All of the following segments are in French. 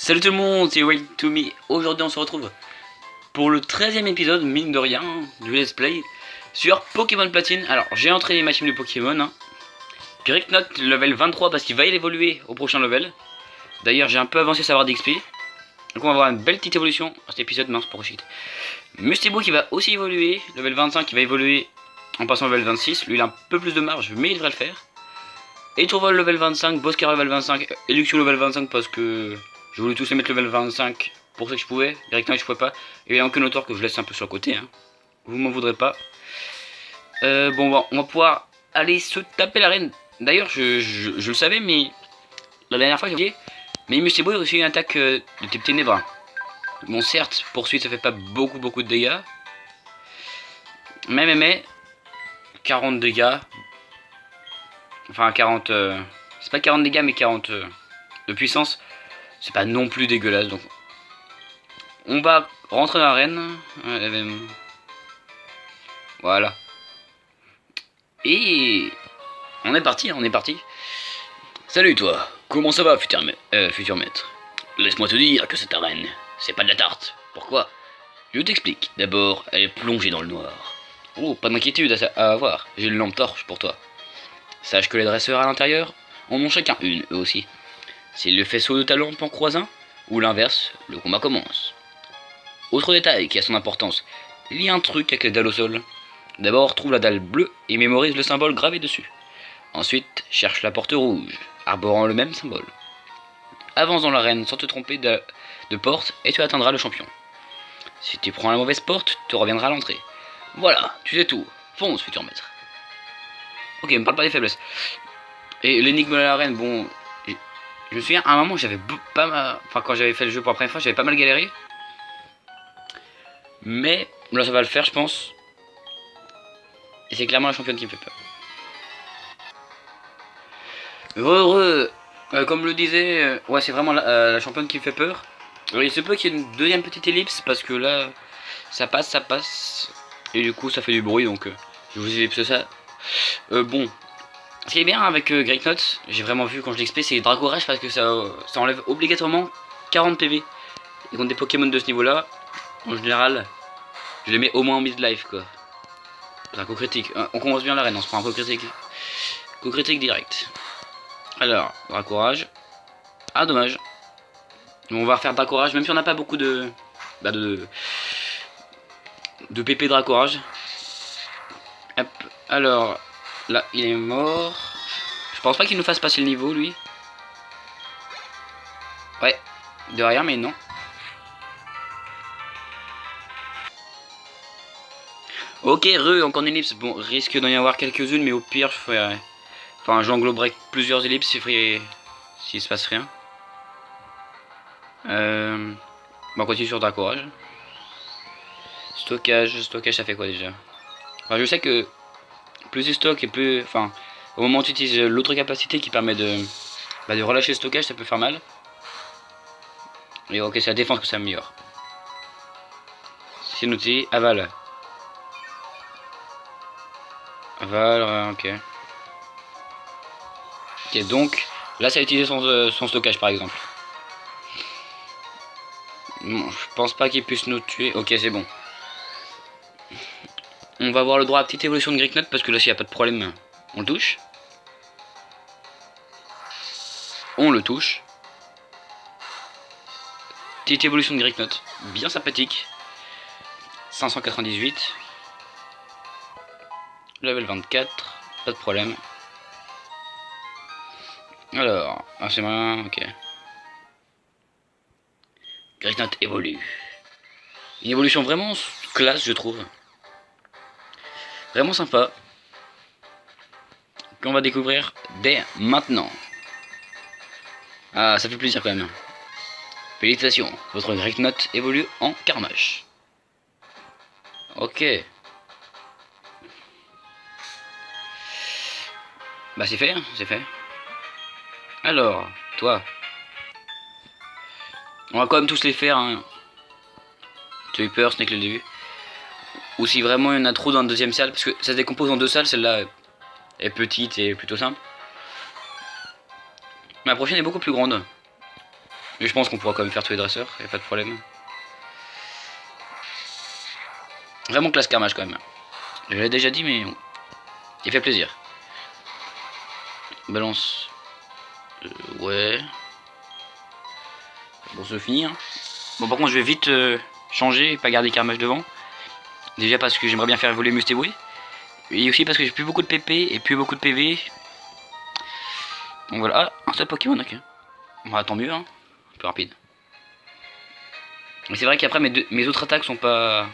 Salut tout le monde, c'est Wait to Me. Aujourd'hui on se retrouve pour le 13e épisode, mine de rien, du Let's Play sur Pokémon Platine. Alors j'ai entraîné ma team de Pokémon, Greeknot level 23 parce qu'il va y évoluer au prochain level. D'ailleurs j'ai un peu avancé sa barre d'XP. Donc on va avoir une belle petite évolution dans cet épisode, mince pour shit. Mustibou qui va aussi évoluer, level 25 qui va évoluer en passant au level 26. Lui il a un peu plus de marge mais il devrait le faire. Et Tourvol level 25, Boscar level 25, Eluxio level 25 parce que je voulais tous les mettre level 25 pour ceux que je pouvais. Directement je pouvais pas. Et il y a un auteur que je laisse un peu sur le côté. Vous m'en voudrez pas. Bon, on va pouvoir aller se taper l'arène. D'ailleurs, je le savais, mais la dernière fois j'ai oublié. Mais Mustibou a aussi une attaque de type ténèbres. Bon, certes, poursuite ça fait pas beaucoup de dégâts. Mais 40 dégâts. Enfin, 40. C'est pas 40 dégâts, mais 40 de puissance. C'est pas non plus dégueulasse. Donc, on va rentrer dans l'arène. Voilà. Et on est parti. Salut toi, comment ça va, futur maître? Laisse-moi te dire que cette arène, c'est pas de la tarte. Pourquoi? Je t'explique. D'abord, elle est plongée dans le noir. Oh, pas d'inquiétude à avoir. J'ai une lampe torche pour toi. Sache que les dresseurs à l'intérieur en ont chacun une, eux aussi. Si le faisceau de ta lampe en croise un, ou l'inverse, le combat commence. Autre détail qui a son importance, il y a un truc avec les dalles au sol. D'abord, trouve la dalle bleue et mémorise le symbole gravé dessus. Ensuite, cherche la porte rouge, arborant le même symbole. Avance dans l'arène sans te tromper de porte et tu atteindras le champion. Si tu prends la mauvaise porte, tu reviendras à l'entrée. Voilà, tu sais tout. Fonce, futur maître. Ok, me parle pas des faiblesses. Et l'énigme de l'arène, bon... Je me souviens, à un moment, j'avais pas mal... Enfin, quand j'avais fait le jeu pour la première fois, j'avais pas mal galéré. Mais, là, ça va le faire, je pense. Et c'est clairement la championne qui me fait peur. Heureux. Comme le disait... ouais, c'est vraiment la championne qui me fait peur. Alors, il se peut qu'il y ait une deuxième petite ellipse, parce que là... Ça passe. Et du coup, ça fait du bruit, donc... je vous ellipse ça. Bon... Ce qui est bien avec Greeknot, j'ai vraiment vu quand je l'XP, c'est Dracourage parce que ça enlève obligatoirement 40 PV. Et contre des Pokémon de ce niveau là, en général, je les mets au moins en mid-life quoi. Draco critique, on commence bien l'arène, on se prend un coup critique. Coup critique direct. Alors, Dracourage. Ah dommage. On va refaire Dracourage, même si on n'a pas beaucoup de PP Dracourage. Hop, alors... Là, il est mort. Je pense pas qu'il nous fasse passer le niveau, lui. Ouais, derrière, mais non. Ok, encore une ellipse. Bon, risque d'en y avoir quelques-unes, mais au pire, je ferai... Enfin, j'engloberai plusieurs ellipses s'il se passe rien. Bon, on continue sur Dracourage. Stockage, ça fait quoi déjà? Enfin, je sais que... plus il stocke et plus... Enfin, au moment où tu utilises l'autre capacité qui permet de relâcher le stockage, ça peut faire mal. Et ok, c'est la défense que ça améliore. C'est noté, aval. Aval, ok. Ok, donc, là ça a utilisé son stockage par exemple. Bon, je pense pas qu'il puisse nous tuer. Ok, c'est bon. On va avoir le droit à petite évolution de Greeknot parce que là s'il n'y a pas de problème, on le touche. On le touche. Petite évolution de Greeknot, bien sympathique. 598. Level 24, pas de problème. Alors, c'est malin, ok. Greeknot évolue. Une évolution vraiment classe je trouve. Vraiment sympa. Qu'on va découvrir dès maintenant. Ah, ça fait plaisir quand même. Félicitations, votre Greeknot évolue en Carmache. Ok. Bah c'est fait, c'est fait. Alors, toi. On va quand même tous les faire. Tu as eu peur, ce n'est que le début. Ou si vraiment il y en a trop dans la deuxième salle, parce que ça se décompose en deux salles, celle-là est petite et plutôt simple. Mais la prochaine est beaucoup plus grande. Mais je pense qu'on pourra quand même faire tous les dresseurs, y a pas de problème. Vraiment classe carnage quand même. Je l'ai déjà dit, mais il fait plaisir. Balance. Ouais. Bon, c'est fini. Hein. Bon, par contre, je vais vite changer et pas garder carnage devant. Déjà parce que j'aimerais bien faire évoluer Mustéboué. Et aussi parce que j'ai plus beaucoup de PP et plus beaucoup de PV. Donc voilà. Ah, un seul Pokémon, ok. Bah, tant mieux, hein. Plus rapide. Mais c'est vrai qu'après mes autres attaques sont pas...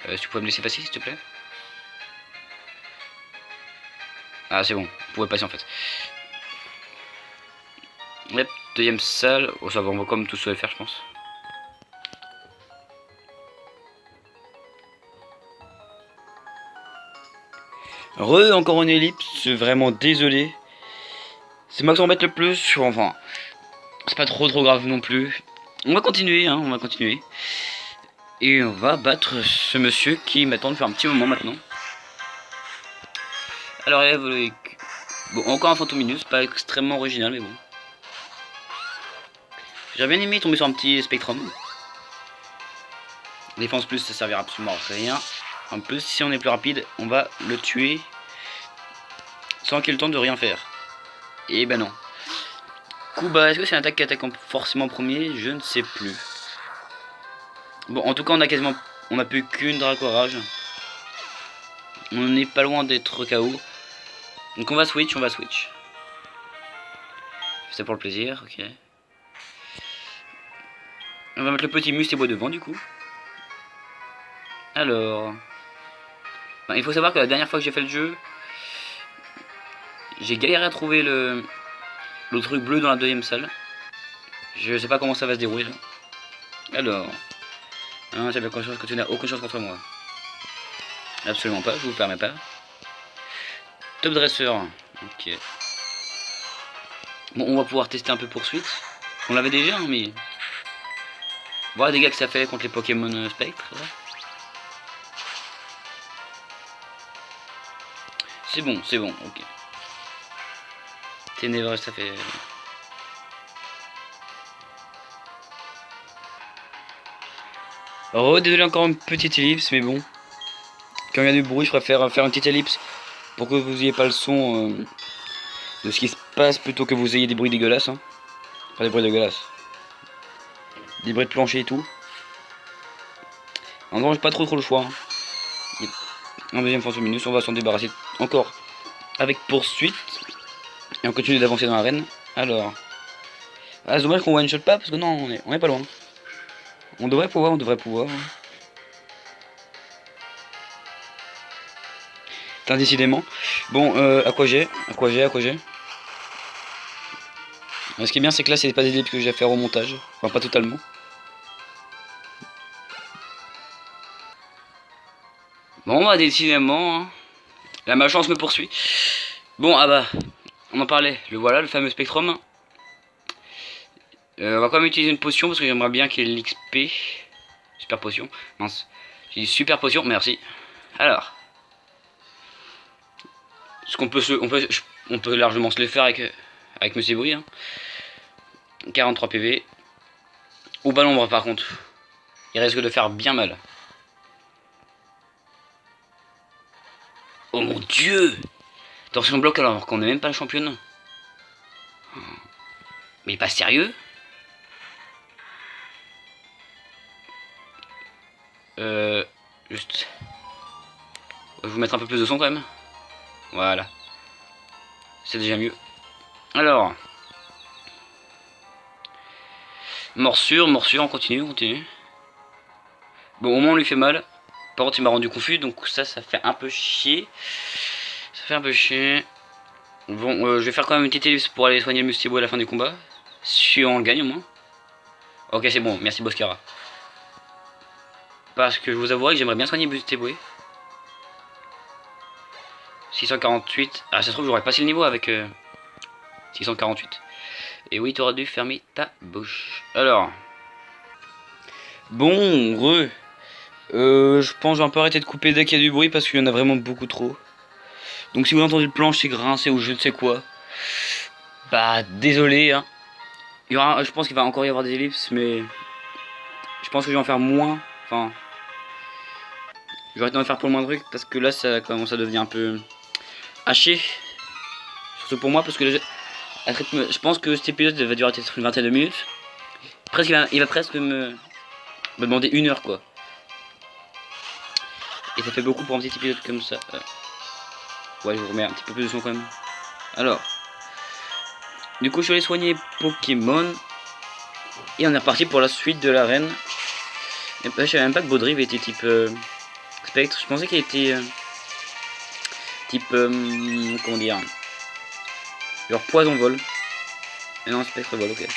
si tu pouvais me laisser passer s'il te plaît. Ah c'est bon, vous pouvez passer en fait. Hop, deuxième salle. Oh ça va, on va quand même tous le faire je pense. Encore une ellipse, vraiment désolé. C'est moi qui m'embête le plus, enfin... C'est pas trop grave non plus. On va continuer, hein, on va continuer. Et on va battre ce monsieur qui m'attend depuis un petit moment maintenant. Alors élève, bon encore un Fantominus, pas extrêmement original mais bon. J'aurais bien aimé tomber sur un petit Spectrum. Défense plus ça servira absolument à rien. En plus si on est plus rapide, on va le tuer sans qu'il ait le temps de rien faire. Et ben non. Coup bas, est-ce que c'est une attaque qui attaque forcément premier? Je ne sais plus. Bon en tout cas on a plus qu'une Dracorage. On n'est pas loin d'être KO. Donc on va switch. C'est pour le plaisir, ok. On va mettre le petit Mustéboué devant du coup. Alors... Ben, il faut savoir que la dernière fois que j'ai fait le jeu, j'ai galéré à trouver le truc bleu dans la deuxième salle. Je sais pas comment ça va se dérouler là. Alors... Hein, j'avais conscience que tu n'as aucune chance contre moi. Absolument pas, je vous permets pas. Top dresseur. Ok. Bon, on va pouvoir tester un peu poursuite. On l'avait déjà, hein, mais... Voir les dégâts que ça fait contre les Pokémon Spectre. C'est bon, ok. Ténébreux, ça fait... Oh, désolé, encore une petite ellipse, mais bon. Quand il y a du bruit, je préfère faire une petite ellipse pour que vous ayez pas le son de ce qui se passe plutôt que vous ayez des bruits dégueulasses. Hein. Enfin, des bruits dégueulasses. Des bruits de plancher et tout. En gros, j'ai pas trop le choix. Hein. Un deuxième Fantominus, on va s'en débarrasser encore avec poursuite. Et on continue d'avancer dans l'arène. Alors. Ah, c'est dommage qu'on one shot pas parce que non, on est pas loin. On devrait pouvoir. Putain, décidément. Bon, à quoi j'ai. Ce qui est bien, c'est que là, c'est pas des ellipses que j'ai à faire au montage. Enfin, pas totalement. Bon, bah, décidément, hein. La malchance me poursuit. Bon, ah bah, on en parlait. Le voilà, le fameux Spectrum. On va quand même utiliser une potion parce que j'aimerais bien qu'il y ait l'XP. Super potion. Mince. J'ai dit super potion, merci. Alors. Ce qu'on peut on peut largement se le faire avec Monsieur Bruit. Hein. 43 PV. Au ballon par contre. Il risque de faire bien mal. Oh mon dieu! Torsion bloc alors qu'on n'est même pas le championnat. Mais pas sérieux? Juste... Je vais vous mettre un peu plus de son quand même. Voilà. C'est déjà mieux. Alors. Morsure, on continue. Bon, au moins on lui fait mal. Par contre, il m'a rendu confus, donc ça fait un peu chier. Bon, je vais faire quand même une petite ellipse pour aller soigner le Mustéboué à la fin du combat. Si on le gagne au moins. Ok, c'est bon, merci Boscara. Parce que je vous avouerai que j'aimerais bien soigner Mustéboué. 648. Ah, ça se trouve, j'aurais passé le niveau avec 648. Et oui, tu aurais dû fermer ta bouche. Alors. Bon, je pense que je vais un peu arrêter de couper dès qu'il y a du bruit parce qu'il y en a vraiment beaucoup trop. Donc si vous entendez le plancher grincer ou je ne sais quoi, bah désolé hein. je pense qu'il va encore y avoir des ellipses, mais je pense que je vais en faire moins. Enfin, je vais arrêter d'en faire pour le moins de trucs parce que là ça commence à devenir un peu haché. Surtout pour moi parce que je pense que cet épisode va durer peut-être une vingtaine de minutes. Presque, il va presque me demander 1 heure quoi. Et ça fait beaucoup pour un petit épisode comme ça. Ouais, je vous remets un petit peu plus de son quand même. Alors, du coup, je suis allé soigner Pokémon. Et on est reparti pour la suite de l'arène. Je savais même pas que Baudrive était type spectre. Je pensais qu'il était type. Comment dire, genre poison vol. Et non, spectre vol, ok.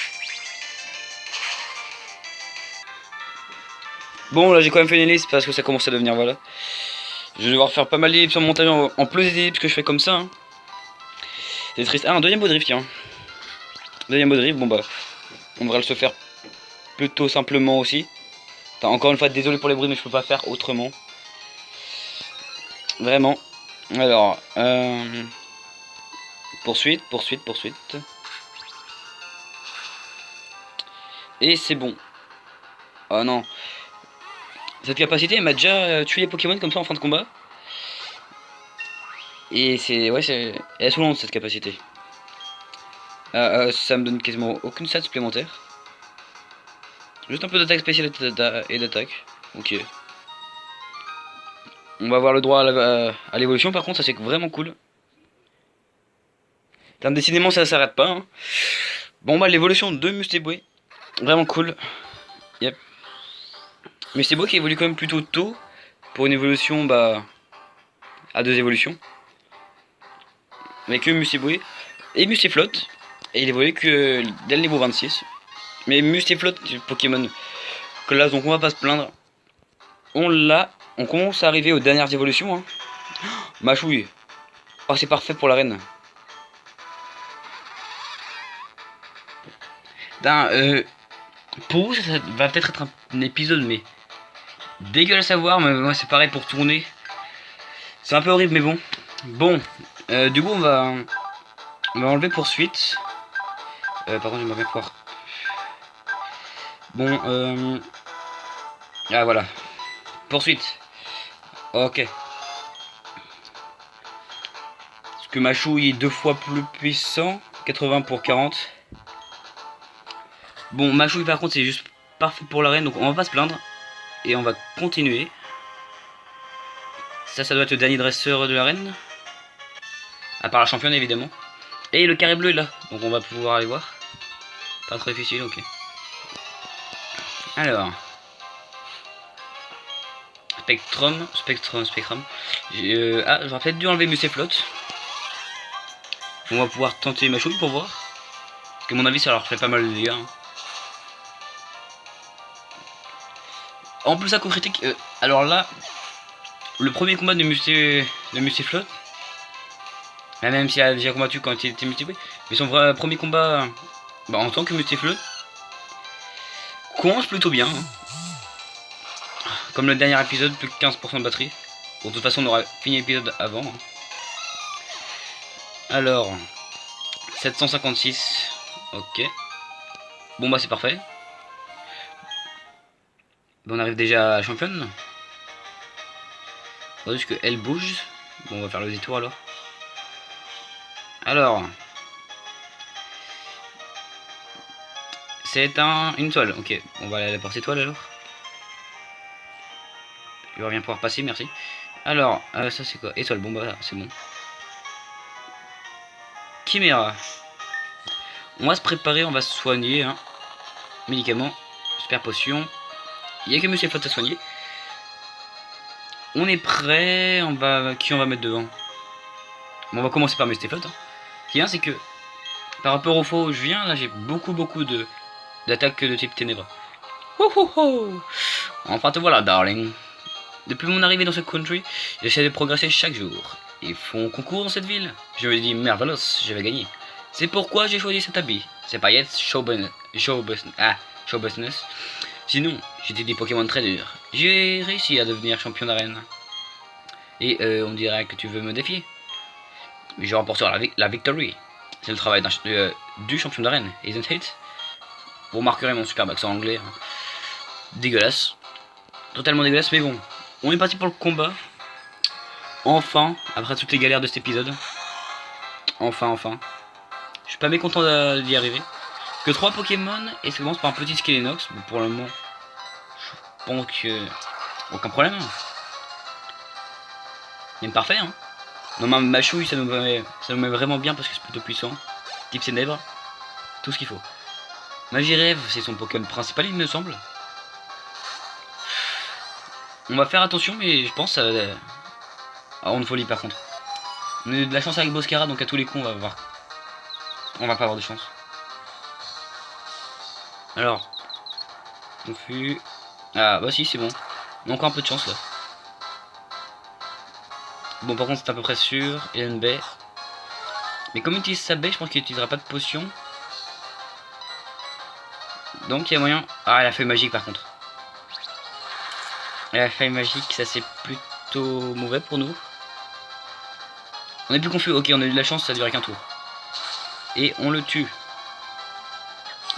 Bon, là j'ai quand même fait une ellipse parce que ça commence à devenir, voilà. Je vais devoir faire pas mal d'ellipses en montage en plus des ellipses que je fais comme ça. Hein. C'est triste. Ah, un deuxième Baudrive, tiens. Deuxième Baudrive, bon bah. On devrait le se faire plutôt simplement aussi. Enfin, encore une fois, désolé pour les bruits, mais je peux pas faire autrement. Vraiment. Alors, poursuite. Et c'est bon. Oh non. Cette capacité m'a déjà tué les Pokémon comme ça en fin de combat. Et c'est... Ouais, c'est... Elle est souvent cette capacité. Ça me donne quasiment aucune stat supplémentaire. Juste un peu d'attaque spéciale et d'attaque. Ok. On va avoir le droit à l'évolution par contre, ça c'est vraiment cool. Décidément ça s'arrête pas. Hein. Bon bah l'évolution de Mustéboué. Vraiment cool. Yep. Mustéboué qui évolue quand même plutôt tôt. Pour une évolution bah à 2 évolutions. Avec Mustéboué et Mustéflotte. Et il évolue que dès le niveau 26. Mais Mustéflotte, Pokémon classe, donc on va pas se plaindre. On commence à arriver aux dernières évolutions. Hein. Machouille. Oh, c'est parfait pour l'arène. Pour vous, ça va peut-être être un épisode, mais dégueulasse à voir. Mais moi, c'est pareil pour tourner. C'est un peu horrible, mais bon. Bon, du coup, on va enlever poursuite. Par contre, j'aimerais bien pouvoir. Bon, ah voilà. Poursuite. Ok. Parce que Machou est 2 fois plus puissant. 80 pour 40. Bon, Machou par contre c'est juste parfait pour l'arène. Donc on va pas se plaindre. Et on va continuer. Ça doit être le dernier dresseur de l'arène. À part la championne évidemment. Et le carré bleu est là. Donc on va pouvoir aller voir. Pas trop difficile, ok. Alors. Spectrum. J'aurais peut-être dû enlever Musséflotte. On va pouvoir tenter Machouille pour voir. Parce que à mon avis ça leur fait pas mal de dégâts. Hein. En plus à coup critique, alors là, le premier combat de Musséflotte, même s'il a déjà combattu quand il était multiplié, mais son vrai premier combat bah, en tant que Mustéflotte commence plutôt bien. Hein. Comme le dernier épisode, plus que 15% de batterie. Bon, de toute façon, on aura fini l'épisode avant. Hein. Alors, 756. Ok. Bon, bah, c'est parfait. Bon, on arrive déjà à la championne. Faut juste qu'elle bouge. Bon, on va faire le détour alors. Alors. C'est une toile. Ok, on va aller pour cette toile alors. Il va bien pouvoir passer, merci. Alors, ça c'est quoi? Étoile, bon bah c'est bon. Chimera. On va se préparer, on va se soigner. Hein. Médicaments, super potion. Il n'y a que Monsieur Flotte à soigner. On est prêt. Qui on va mettre devant? Bon, on va commencer par Monsieur Flotte. Hein. Ce qui est bien, c'est que par rapport aux fois où je viens, là j'ai beaucoup d'attaques de type ténébreux. Enfin te voilà, darling. Depuis mon arrivée dans ce country, j'essaie de progresser chaque jour. Ils font concours dans cette ville. Je me dis, merveilleux, je vais gagner. C'est pourquoi j'ai choisi cet habit. C'est pas yet show business. Sinon, j'étais des Pokémon très durs. J'ai réussi à devenir champion d'arène. Et on dirait que tu veux me défier. Mais je remporterai la victory. C'est le travail du champion d'arène, isn't it? Vous remarquerez mon superbe accent anglais. Hein. Dégueulasse. Totalement dégueulasse, mais bon. On est parti pour le combat. Enfin, après toutes les galères de cet épisode. Enfin. Je suis pas mécontent d'y arriver. Que 3 Pokémon, et ça commence par un petit Skelenox. Bon, pour le moment, je pense que... aucun problème. Même parfait, hein. Non, ma chouille, ça nous met vraiment bien parce que c'est plutôt puissant. Type Ténèbres. Tout ce qu'il faut. Magirève, c'est son Pokémon principal, il me semble. On va faire attention, mais je pense à... Ah, on folie par contre. On a eu de la chance avec Boscara, donc à tous les coups, on va voir. On va pas avoir de chance. Alors. Confus. Ah, bah si, c'est bon. On a encore un peu de chance là. Bon, par contre, c'est à peu près sûr. Et une baie. Mais comme il utilise sa baie, je pense qu'il n'utilisera pas de potion. Donc il y a moyen. Ah, la feuille magique par contre. La feuille magique, ça c'est plutôt mauvais pour nous. On est plus confus. Ok, on a eu de la chance, ça a duré qu'un tour. Et on le tue.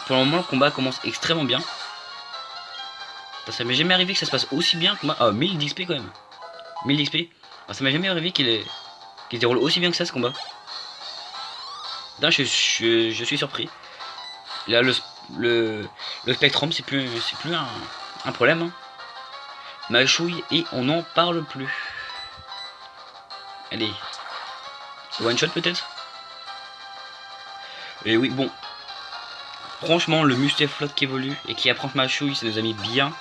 Pour le moment, le combat commence extrêmement bien. Ça m'est jamais arrivé que ça se passe aussi bien que moi. Ah, 1000 d'XP quand même. 1000 d'XP. Ah, ça m'est jamais arrivé qu'il se déroule aussi bien que ça ce combat. Là, je suis surpris. Là, le Spectrum, c'est plus un problème. Hein. Ma chouille, et on n'en parle plus. Allez. One shot peut-être. Et oui, bon. Franchement, le Mustaflot qui évolue et qui apprend ma chouille, ça nous a mis bien.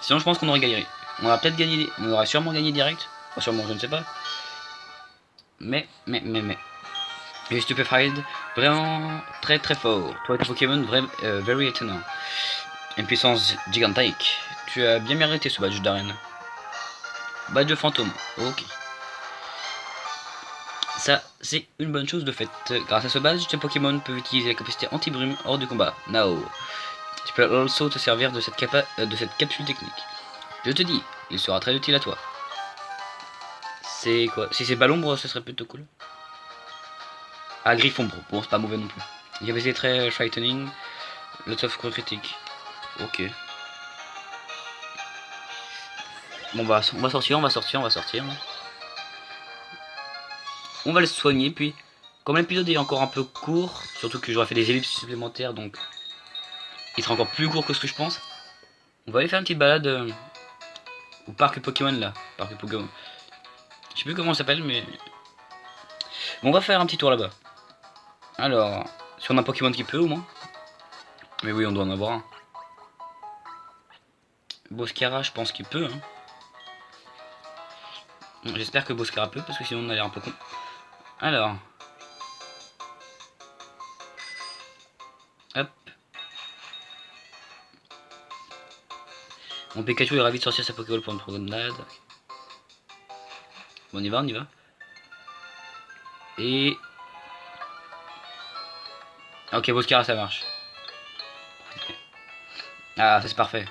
Sinon, je pense qu'on aurait gagné. On aurait peut-être gagné. On aurait sûrement gagné direct. Enfin, sûrement, je ne sais pas. Mais. Et Stupefied, vraiment très fort. Toi, tes Pokémon, vraiment very étonnant. Une puissance gigantique. Tu as bien mérité ce badge d'arène. Badge fantôme. Ok. Ça, c'est une bonne chose de fait. Grâce à ce badge, tes Pokémon peuvent utiliser la capacité anti-brume hors du combat. Now. Tu peux also te servir de cette capsule technique. Je te dis, il sera très utile à toi. C'est quoi? Si c'est Balombre, ce serait plutôt cool. Ah, Griffon, bon, c'est pas mauvais non plus. Il y avait des très frightening. Lots of critique. Ok. Bon, bah, on va sortir. On va le soigner, puis... Comme l'épisode est encore un peu court, surtout que j'aurais fait des ellipses supplémentaires, donc... Il sera encore plus court que ce que je pense. On va aller faire une petite balade... au parc Pokémon, là. Parc Pokémon. Je sais plus comment ça s'appelle, mais... Bon, on va faire un petit tour là-bas. Alors... Si on a un Pokémon qui peut, au moins. Mais oui, on doit en avoir un. Boscara, je pense qu'il peut, hein. J'espère que Boscara peut, parce que sinon on a l'air un peu con. Alors. Hop. Mon Pikachu est ravi de sortir sa Pokéball pour une promenade. Bon, on y va. Et... Ok, Boscara, ça marche. Ah, ça c'est parfait.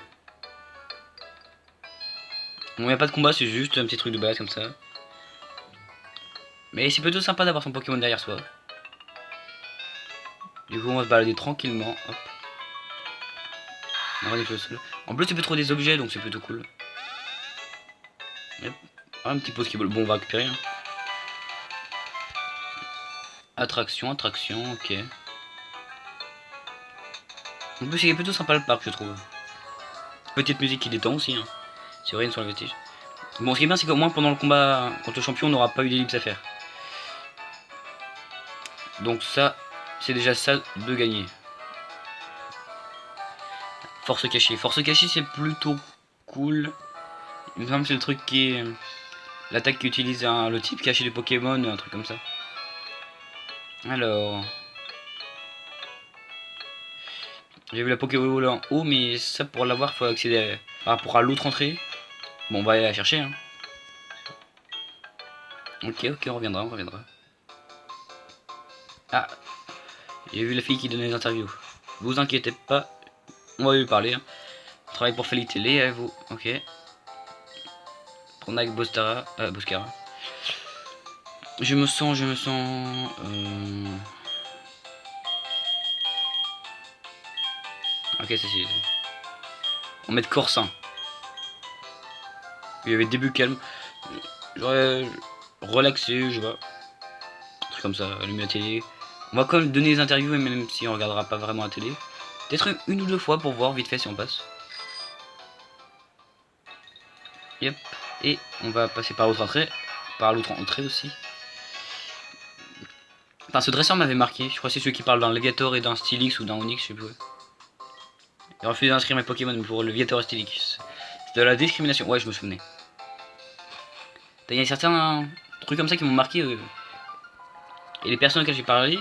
Bon, il n'y a pas de combat, c'est juste un petit truc de base comme ça. Mais c'est plutôt sympa d'avoir son Pokémon derrière soi. Du coup, on va se balader tranquillement. Hop. En plus, tu peux trouver des objets, donc c'est plutôt cool. Yep. Ah, un petit Pokéball. Bon, on va récupérer. Hein. Attraction, ok. En plus, il est plutôt sympa le parc, je trouve. Petite musique qui détend aussi. Hein. C'est vrai, sur le vestige. Bon, ce qui est bien, c'est qu'au moins pendant le combat contre le champion, on n'aura pas eu d'ellipse à faire. Donc ça, c'est déjà ça de gagner. Force cachée. Force cachée, c'est plutôt cool. Il me semble que c'est le truc qui est... L'attaque qui utilise le type caché du Pokémon, un truc comme ça. Alors... J'ai vu la Pokéball en haut, mais ça pour l'avoir, faut accéder par rapport à l'autre entrée. Bon, on va aller la chercher. Hein. Ok, on reviendra. Ah, j'ai vu la fille qui donnait les interviews. Vous inquiétez pas, on va lui parler. Hein. Je travaille pour Feli Télé, vous. Ok. On a avec Boscara. Je me sens. Ok, c'est si. On met de Corsin. Il y avait début calme. J'aurais relaxé, je sais pas. Un truc comme ça, allumer la télé. On va quand même donner des interviews, même si on regardera pas vraiment la télé. Peut-être une ou deux fois pour voir vite fait si on passe. Yep. Et on va passer par l'autre entrée. Par l'autre entrée aussi. Enfin, ce dresseur m'avait marqué. Je crois que c'est celui qui parle d'un Léviator et d'un Stylix ou d'un Onyx, je sais plus. Il refusé d'inscrire mes Pokémon pour le Léviator et Stylix. C'est de la discrimination. Ouais, je me souvenais. Il y a certains trucs comme ça qui m'ont marqué. Et les personnes auxquelles j'ai parlé,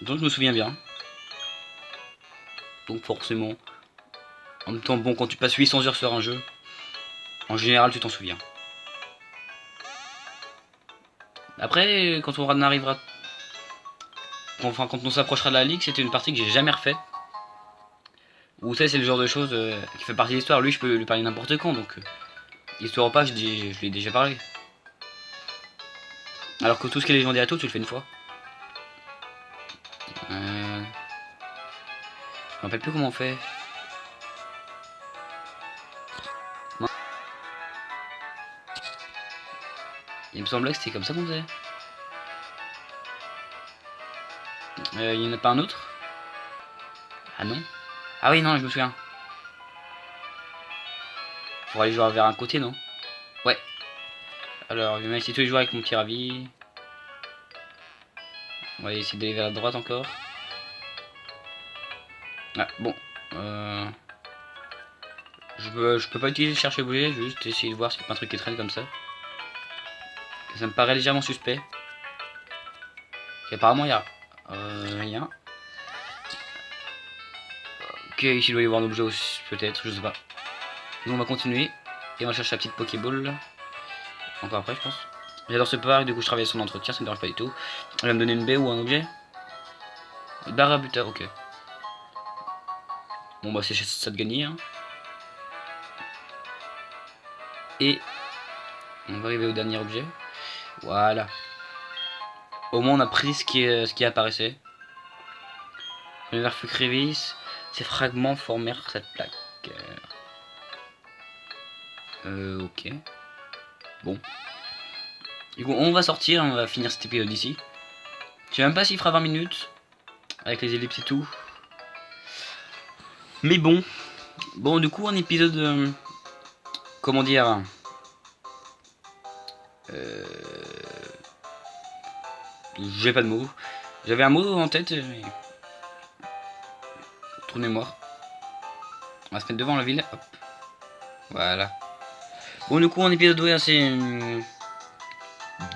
dont je me souviens bien. Donc forcément. En même temps, bon, quand tu passes 800 heures sur un jeu, en général, tu t'en souviens. Après, quand on arrivera... Enfin, quand on s'approchera de la ligue, c'était une partie que j'ai jamais refait. Ou ça, c'est le genre de choses qui fait partie de l'histoire. Lui, je peux lui parler n'importe quand, donc... histoire ou pas, je lui ai déjà parlé. Alors que tout ce qui est légendaire et tout, tu le fais une fois. Je me rappelle plus comment on fait. Non. Il me semblait que c'était comme ça qu'on faisait. Il y en a pas un autre? Ah non? Ah oui, non, je me souviens. Faut aller jouer vers un côté, non? Ouais. Alors, je vais essayer tous les joueurs avec mon petit ravi. On va essayer d'aller vers la droite encore. Ah, bon. Je peux pas utiliser chercher bouger, je vais juste essayer de voir s'il y a pas un truc qui traîne comme ça. Ça me paraît légèrement suspect. Et apparemment, il y a rien. Ok, ici il doit y avoir un objet aussi, peut-être, je sais pas. Nous on va continuer. Et on va chercher la petite Pokéball. Encore après, je pense. J'adore ce parc, du coup je travaille son entretien, ça me dérange pas du tout. Elle va me donner une baie ou un objet. Barabuta, ok. Bon bah c'est ça de gagner. Hein. Et on va arriver au dernier objet. Voilà. Au moins on a pris ce qui apparaissait. Le nerf fut Crevice. Ces fragments formèrent cette plaque. Ok. Bon. Du coup on va sortir, on va finir cet épisode ici. Je sais même pas s'il fera 20 minutes. Avec les ellipses et tout. Mais bon. Bon du coup un épisode... comment dire... j'ai pas de mots. J'avais un mot en tête, mais... trou de mémoire. On va se mettre devant la ville. Hop. Voilà. Bon, du coup, un épisode assez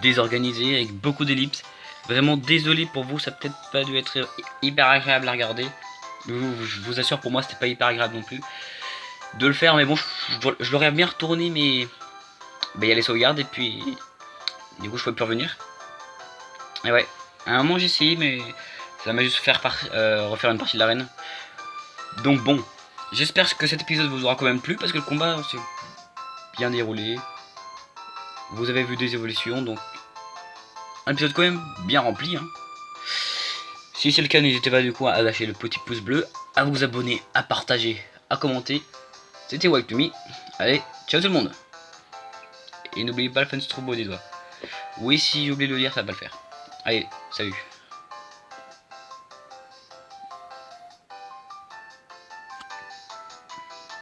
désorganisé, avec beaucoup d'ellipses. Vraiment désolé pour vous, ça peut-être pas dû être hyper agréable à regarder. Je vous assure, pour moi, c'était pas hyper agréable non plus de le faire, mais bon, je l'aurais bien retourné, mais il y a les sauvegardes, et puis du coup, je peux plus revenir. Et ouais, à un moment, j'ai essayé, mais ça m'a juste fait refaire une partie de l'arène. Donc bon, j'espère que cet épisode vous aura quand même plu, parce que le combat s'est bien déroulé. Vous avez vu des évolutions, donc un épisode quand même bien rempli. Hein. Si c'est le cas, n'hésitez pas du coup à lâcher le petit pouce bleu, à vous abonner, à partager, à commenter. C'était Walk2Me. Allez, ciao tout le monde. Et n'oubliez pas le fun strobo des doigts. Oui, si j'ai oublié de le lire, ça va pas le faire. Allez, salut.